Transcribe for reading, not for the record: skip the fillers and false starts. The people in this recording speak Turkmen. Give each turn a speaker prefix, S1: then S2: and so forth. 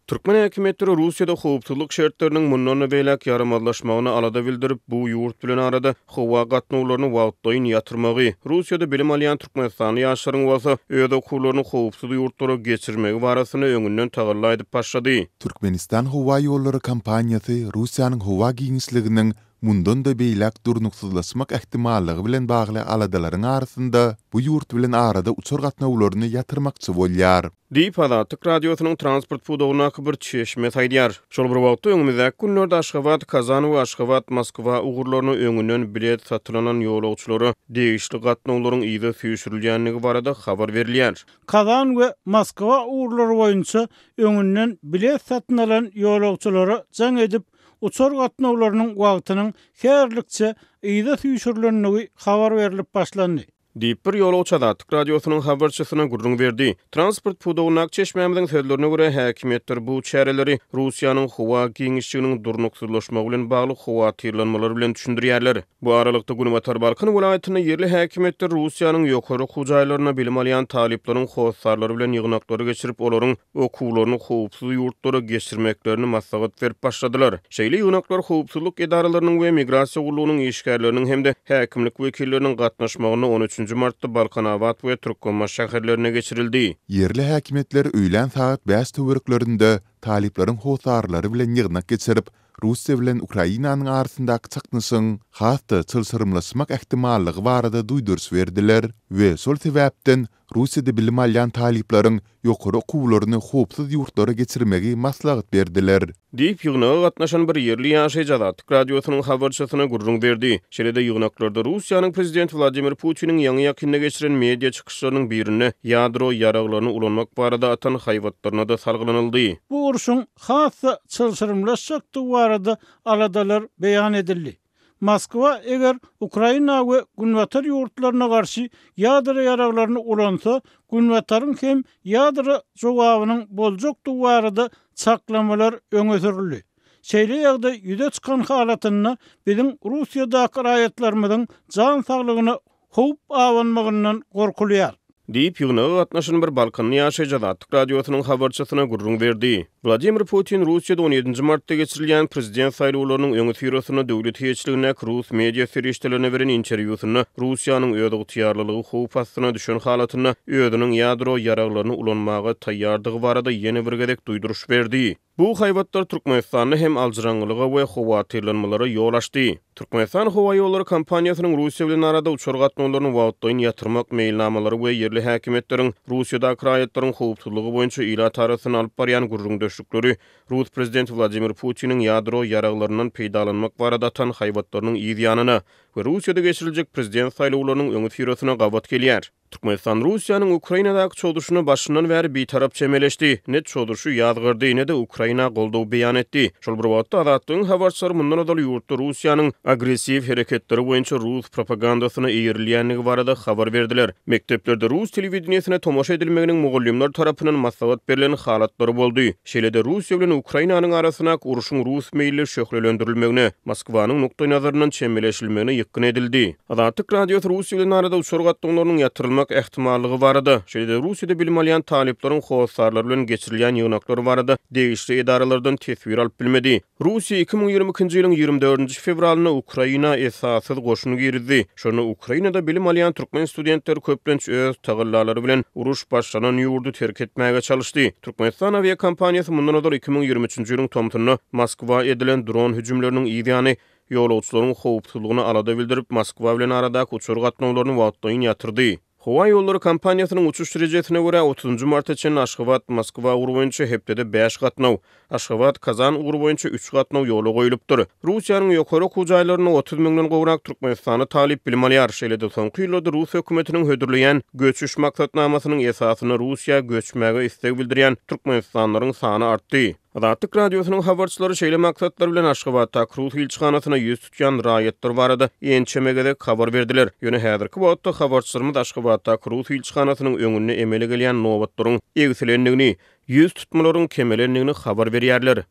S1: Türkmen häkimetleri Russiýada howpsuzlyk şertleriniň mundan beýlek ýaramazlaşmagyny alada bildirip, bu ýurt bilen arada howa gatnawlaryny wagtdaýyn ýatyrmagy, Russiýada bilim alýan Türkmenistany ýaşlaryň bolsa öz okullaryny howpsuz ýurtlara geçirmegi barasyny öňünden tagalla edip başlady.
S2: Türkmenistan howa ýolları kampaniýasy Russiýanyň howa giňişliginiň mundan da beýlek durnuksuzlaşmak ähtimallygy bilen bagly aladalaryň arasynda bu ýurt bilen arada uçur gatnawlaryny ýatyrmakçy bolýar.
S1: Diýip Azatlyk radiosynyň transport pudawyna bir çeşme saýdýar. Şol bir wagtda öňümizde günlerde Aşgabat, Kazan we Aşgabat, Moskwa ugurlaryny öňünden bilet satylanan ýolagçylary degişli gatnawlaryň ýyda süýşürilýänligi barada habar berilýär.
S3: Kazan we Moskwa ugurlary boýunça öňünden bilet satylanan ýolagçylary jaň edip uçur gatnawlarynyň wagtynyň herlikçe ýyda süýşürilýänligi habar berilip başlandy.
S1: Diýip bir ýolagçy Azatlyk radiosynyň habarçysyna gurrun berdi. Transport pudawyna çeşmämiziň sözlerine görä häkimetler bu çäreleri Russiýanyň howa giňişliginiň durnuksuzlaşmagy bilen bagly howa tyrlanmalary bilen düşündirýärler. Bu aralykda Gunumatar Balkan welaýatyna yerli häkimetler Russiýanyň ýokary hujaýlaryna bilim alýan talipleriň howsarlary bilen ýygnaklary geçirip olaryň okullaryny howpsuz ýurtlara geçirmeklerini maslahat berip başladylar. Şeýle ýygnaklar howpsuzlyk edaralarynyň we migrasiýa gullugynyň işgärleriniň hemde häkimlik wekilleriniň gatnaşmagyny 13 martda Balkanawat we Türkmenmaş şäherlerine geçirildi.
S2: Yerli häkimetler öýlen saat 5 töwereklerinde taliplaryň howsarlary bilen ýygnak geçirip Russiýa bilen Ukrainanyň arasyndaky çaknyşyň hasty çylsyrymlaşmak ähtimallygy barada duýdurys berdiler we şol sebäpden Russiýada bilim alýan taliplaryň ýokary okuwlaryny howpsuz ýurtlara geçirmegi maslahat berdiler.
S1: Diýip ýygnaga gatnaşan bir yerli ýaşaýjy Azatlyk radiosynyň habarçysyna gurrun berdi. Şeýle ýygnaklarda Russiýanyň prezidenti Vladimir Putiniň ýaňy ýakynda geçiren media çykyşlarynyň birine ýadro ýaraglaryny ulanmak barada atan haýwatlaryna da salgylanyldy.
S3: Bu uruşun hasy çylsyrymlaşykdy barada aladalar beýan edildi. Moskwa eger Ukraina we Gunwatar ýurtlaryna garşy ýadro ýaraglaryny ulansa, Gunwataryň hem ýadro jogabynyň boljak barada çaklamalar öňe sürildi. Şeýle ýagda ýüze çykan halatyna biziň Russiýadaky raýatlarymyzyň jan saglygyny howp awanmagyndan gorkulýar.
S1: Diýip ýygnaga gatnaşan bir Balkanly ýaşaýjy Azatlyk radiosynyň habarçysyna gurrun berdi. Vladimir Putin Russiýada 17 martda geçirilýän prezident saýlawlarynyň öňe süýreşine döwlet heçligine Rus media feriştelerine beren interwýusyna Russiýanyň öýde ýarlylygy howp astyna düşen halatyna öýdüniň ýadro ýaraglaryny ulanmaga taýýardygy barada ýene bir gezek duýduruş berdi. Bu haýwatlar Türkmenistany hem alжyranlyga we howa tyrlanmalara ýol açdy. Türkmenistan howa ýolları kampaniýasynyň Russiýa bilen arada uçur gatnawlaryny wagtdaýyn ýatyrmak meýilnamalary we yerli häkimetleriň Russiýadaky raýatlaryň howpsuzlygy boýunça ila tarasyny alyp barýan gurrundaşlykları Rus prezidenti Vladimir Putiniň ýadro ýaraglarynyň peýdalanmak barada atan haýwatlarynyň ýygyanyna we Russiýada geçiriljek prezident saýlawlarynyň öňe süýresine gabat gelýär. Türkmenistan Russiýanyň Ukrainadaky çodurşuny başyndan bäri bitarap çemeleşdi. Ne çodurşu ýadgyrdy, ne de Ukraina goldaw beýan etdi. Şol bir wagtda Azatlygyň habarçylary mundan adaly ýurtda Russiýanyň agressiv hereketleri boýunça Rus propagandasyna eýerilýänligi barada habar berdiler. Mekteplerde Rus telewizionesine tomoşa edilmeginiň mugallimler tarapyndan maslahat berilen halatlary boldy. Şeýle-de Russiýa bilen Ukrainanyň arasyna uruşyň Rus meýilli şöhrelendirilmegine, Moskwanyň nukta nazaryndan çemeleşilmegine ýykyn edildi. Azatlyk radiosy Russiýa bilen arada uçur gatnawlarynyň ýatyrylmagy ähtimallygy barada, şeýle-de Russiýada bilim alýan taliplaryň howsarlary bilen geçirilýän ýygnaklary barada degişli edaralardan tesbir alyp bilmedi. Russiýa 2022-nji ýylyň 24-nji fevralyna Ukraina esasyz goşuny girdi. Şonu Ukrainada bilim alýan türkmen studentleri köplenç öz tagyllalary bilen uruş başlanan ýurdu terk etmäge çalyşdy. Türkmenistan aviakompaniýasy mundan öňe 2023-nji ýylyň tomtuny Moskwa edilen dron hüjümleriniň ýygyny ýolagçylaryň howpsuzlygyny alada bildirip Moskwa bilen aradaky uçur gatnawlaryny wagtdaýyn ýatyrdy. Howa ýolları kampaniýasynyň uçuş rejesine görä 30 martda çen Aşgabat Moskwa ugru boýunça hepdede 5 gatnaw, Aşgabat Kazan ugru boýunça 3 gatnaw ýola goýulypdyr. Russiýanyň ýokary hujaýlaryny 30 000 gowrak Türkmenistany talip bilip alýar. Şeýle-de soňky ýyllarda Rus hökümetiniň hödürleýän göçüş maksatnamasynyň esasyny Russiýa göçmäge istek bildirýän türkmenistanlaryň sany artdy. Azatlyk radiosynyň habarçylary şeýle maksatlar bilen Aşgabatda Rus ilçihanasyna ýüz tutýan raýatlar barada ençemegede habar berdiler. Ýöne häzirki wagtda habarçylarymyz Aşgabatda Rus ilçihanasynyň öňüne emele gelýän nobatlaryň egsilendigini, ýüz tutmalaryň kemelendigini habar berýärler.